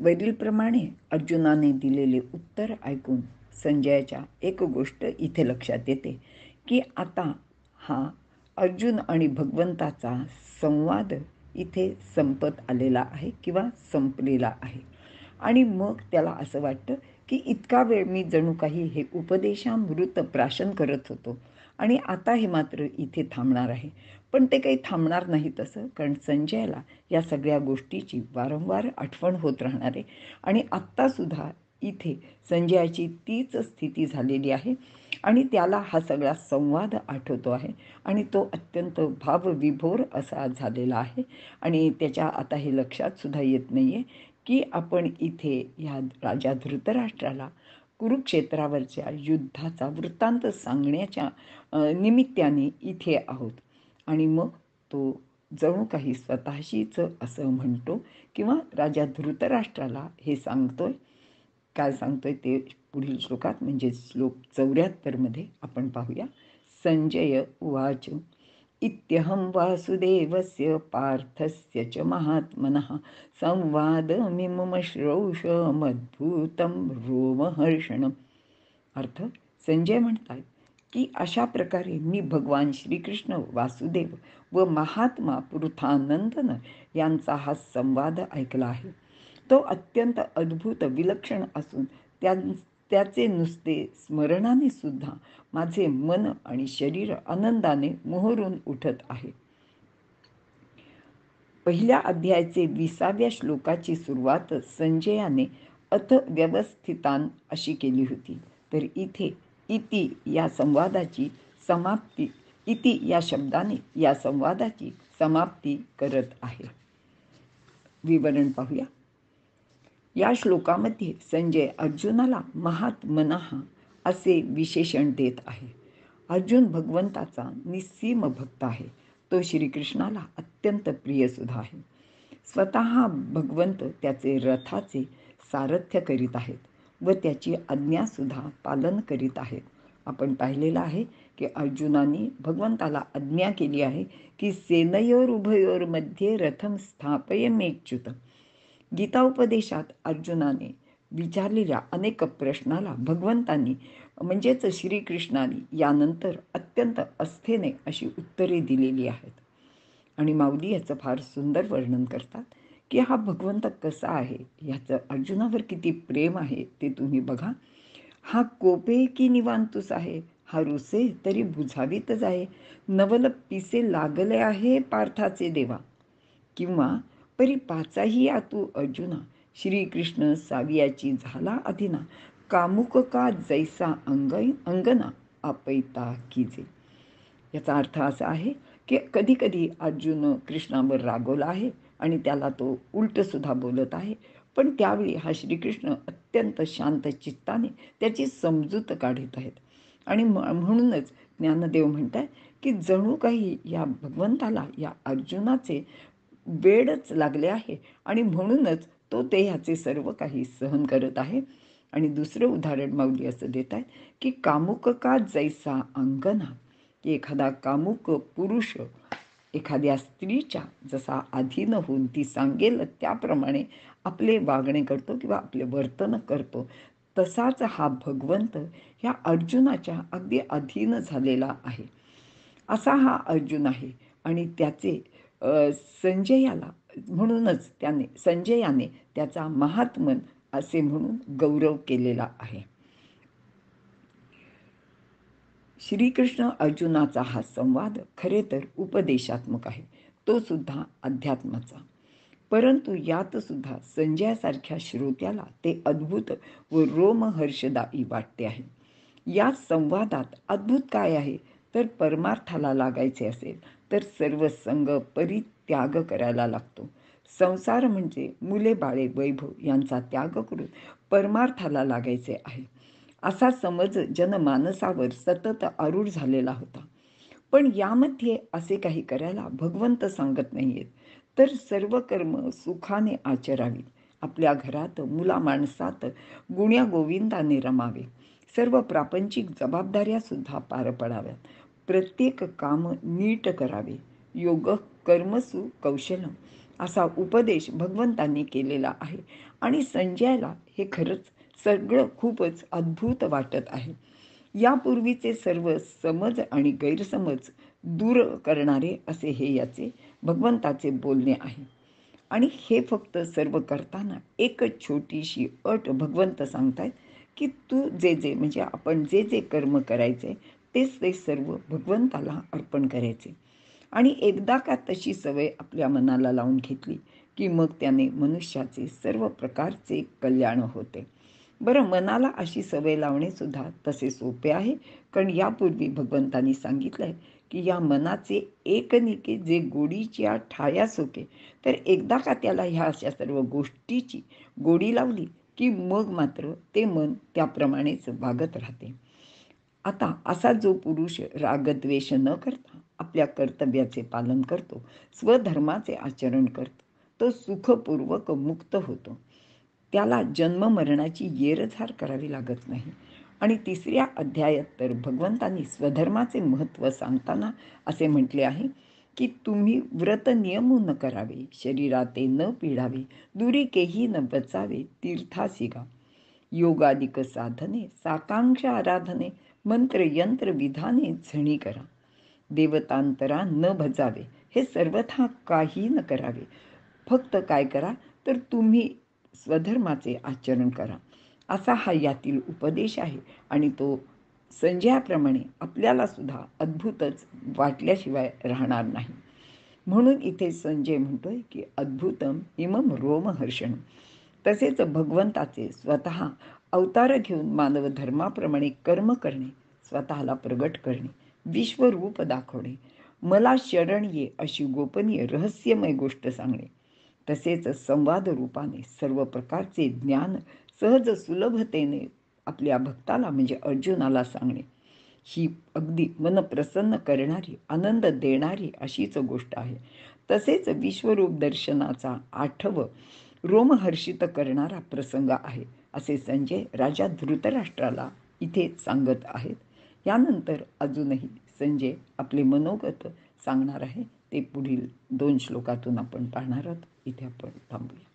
वरीलप्रमाणे अर्जुनाने दिलेले उत्तर ऐकून संजयाच्या एक गोष्ट इथे लक्षात येते की आता हा अर्जुन आणि भगवंताचा संवाद इथे संपत आलेला आहे किंवा संपलेला आहे. आणि मग त्याला असं वाटतं की इतका वेळ मी जणू काही हे उपदेशामृत प्राशन करत होतो आणि आता हे मात्र इथे थांबणार आहे. पण ते काही थांबणार नाही तसं, कारण संजयाला या सगळ्या गोष्टीची वारंवार आठवण होत राहणार आहे. आणि आत्तासुद्धा इथे संजयाची तीच स्थिती झालेली आहे आणि त्याला हा सगळा संवाद आठवतो आहे आणि तो अत्यंत भावविभोर असा झालेला आहे. आणि त्याच्या आता हे लक्षातसुद्धा येत नाही आहे की आपण इथे ह्या राजा धृतराष्ट्राला कुरुक्षेत्रावरच्या युद्धाचा वृत्तांत सांगण्याच्या निमित्ताने इथे आहोत. आणि मग तो जणू काही स्वतःशीच असं म्हणतो किंवा राजा धृतराष्ट्राला हे सांगतोय. काय सांगतोय ते पुढील श्लोकात म्हणजे श्लोक 74 आपण पाहूया. संजय उवाच इत्यहं वासुदेवस्य पार्थस्य च महात्मनः संवादमिमम श्रौषमद्भुतं रोमहर्षणम्. अर्थ, संजय म्हणतात की अशा प्रकारे मी भगवान श्रीकृष्ण वासुदेव व महात्मा पुरुषानंदन यांचा हा संवाद ऐकला आहे. तो अत्यंत अद्भुत विलक्षण असून त्याचे नुसते स्मरणाने सुद्धा माझे मन आणि शरीर आनंदाने मोहरून उठत आहे. पहिल्या अध्यायाचे 20व्या श्लोकाची सुरुवात संजयाने अथ व्यवस्थितान अशी केली होती. तर इथे इति या संवादाची समाप्ती, इति या शब्दाने या संवादाची समाप्ती करत आहे. विवरण पाहूया. या श्लोकामध्ये संजय अर्जुनाला महात्मनः असे विशेषण देत आहे. अर्जुन भगवंताचा निस्सीम भक्त आहे. तो श्रीकृष्णाला अत्यंत प्रिय सुद्धा आहे. स्वतः भगवंत त्याचे रथाचे सारथ्य करीत आहेत व त्याची आज्ञासुद्धा पालन करीत आहेत. आपण पाहिलेलं आहे की अर्जुनाने भगवंताला आज्ञा केली आहे की सेनयोर उभयोर मध्ये रथम स्थापयमेच्युत. गीता उपदेशात अर्जुनाने विचारलेल्या अनेक प्रश्नाला भगवंतांनी म्हणजेच श्रीकृष्णाने यानंतर अत्यंत आस्थेने अशी उत्तरे दिलेली आहेत. आणि माऊली याचं फार सुंदर वर्णन करतात की हा भगवंत कसा आहे, ह्याचं अर्जुनावर किती प्रेम आहे ते तुम्ही बघा. हा कोपे की निवांतुस आहे, हा रुसे तरी बुझावीतच आहे, नवल पिसे लागले आहे पार्थाचे देवा. किंवा परी पाचाही आतू अर्जुना, श्रीकृष्ण सावियाची झाला अधीना, कामुक का जैसा अंगना आपैता कीजे. याचा अर्थ असा आहे की कधी कधी अर्जुन कृष्णावर रागवला आहे आणि त्याला तो उलटसुद्धा बोलत आहे, पण त्यावेळी हा श्रीकृष्ण अत्यंत शांत चित्ताने त्याची समजूत काढत आहेत. आणि म्हणूनच ज्ञानदेव म्हणतात की जणू काही या भगवंताला या अर्जुनाचे वेडच लागले आहे आणि म्हणूनच तो ते ह्याचे सर्व काही सहन करत आहे. आणि दुसरं उदाहरण माऊली असं देत आहेत की कामुक का जैसा अंगना, की एखादा कामुक पुरुष एखाद्या स्त्रीच्या जसा अधीन होऊन ती सांगेल त्याप्रमाणे आपले वागणे करतो किंवा आपले वर्तन करतो, तसाच हा भगवंत ह्या अर्जुनाच्या अगदी अधीन झालेला आहे. असा हा अर्जुन आहे. आणि त्याचे संजयाला म्हणूनच संजयाने त्याचा महात्मन असे म्हणून गौरव केलेला आहे. श्रीकृष्ण अर्जुनाचा हा संवाद खरे तर उपदेशात्मक आहे, तो सुद्धा अध्यात्माचा. परंतु यात सुद्धा संजयासारख्या श्रोत्याला ते अद्भुत व रोमहर्षदायी वाटते आहे. या संवादात अद्भुत काय आहे तर परमार्थाला लागायचे असेल तर सर्व संग परित्याग करायला लागतो. संसार म्हणजे मुले बाळे वैभव यांचा त्याग करून परमार्थाला लागायचे आहे, असा समज जनमानसावर सतत आरूढ झालेला होता. पण यामध्ये असे काही करायला भगवंत सांगत नाहीयेत. तर सर्व कर्म सुखाने आचरावी, आपल्या घरात मुला माणसात गुण्या गोविंदाने रमावे, सर्व प्रापंचिक जबाबदाऱ्या सुद्धा पार पडाव्यात, प्रत्येक काम नीट करावे, योग कर्मसु कौशलम असा उपदेश भगवंतांनी केलेला आहे. आणि संजयाला हे खरंच सगळं खूपच अद्भुत वाटत आहे. यापूर्वीचे सर्व समज आणि गैरसमज दूर करणारे असे हे याचे भगवंताचे बोलणे आहे. आणि हे फक्त सर्व करताना एकच छोटीशी अट भगवंत सांगतायत, की तू जे जे म्हणजे आपण जे जे कर्म करायचे तेच ते सर्व भगवंताला अर्पण करायचे. आणि एकदा का तशी सवय आपल्या मनाला लावून घेतली की मग त्याने मनुष्याचे सर्व प्रकारचे कल्याण होते. बरं, मनाला अशी सवय लावणे सुद्धा तसे सोपे आहे, कारण यापूर्वी भगवंतांनी सांगितलंय की या मनाचे एकनिके जे गोडीच्या ठाया सोके. तर एकदा का त्याला ह्या अशा सर्व गोष्टीची गोडी लावली की मग मात्र ते मन त्याप्रमाणेच वागत राहते. आता असा जो पुरुष रागद्वेष न करता आपल्या कर्तव्याचे पालन करतो, स्वधर्माचे आचरण करतो, तो सुखपूर्वक मुक्त होतो. त्याला जन्ममरणाची येरझार करावी लागत नाही. आणि 3ऱ्या अध्यायात तर भगवंतांनी स्वधर्माचे महत्त्व सांगताना असे म्हटले आहे की तुम्ही व्रत नियमून करावे, शरीराते न पिढावे, दुरिकेही न बचावे, तीर्थासिगा योगादिक साधने, साकांक्ष आराधने, मंत्र यंत्र विधाने झणी करा, देवतांतरा न भजावे, हे सर्वथा काही न करावे. फक्त काय करा तर तुम्ही स्वधर्माचे आचरण करा, असा हा यातील उपदेश आहे. आणि तो संजयाप्रमाणे आपल्याला सुद्धा अद्भुतच वाटल्याशिवाय राहणार नाही. म्हणून इथे संजय म्हणतोय की अद्भुतम इमम रोमहर्षण. तसेच भगवंताचे स्वतः अवतार घेऊन मानव धर्माप्रमाणे कर्म करणे, स्वतःला प्रगट करणे, विश्वरूप दाखवणे, मला शरण ये अशी गोपनीय रहस्यमय गोष्ट सांगणे, तसेच संवाद रूपाने सर्व प्रकारचे ज्ञान सहज सुलभतेने आपल्या भक्ताला म्हणजे अर्जुनाला सांगणे, ही अगदी मन प्रसन्न करणारी, आनंद देणारी अशीच गोष्ट आहे. तसेच विश्वरूप दर्शनाचा 8व रोमहर्षित करणारा प्रसंग आहे, असे संजय राजा धृतराष्ट्राला इथे सांगत आहेत. यानंतर अजूनही संजय आपले मनोगत सांगणार आहे. ते पुढील 2 श्लोकातून आपण पाहणार आहोत. इथे आपण थांबूया.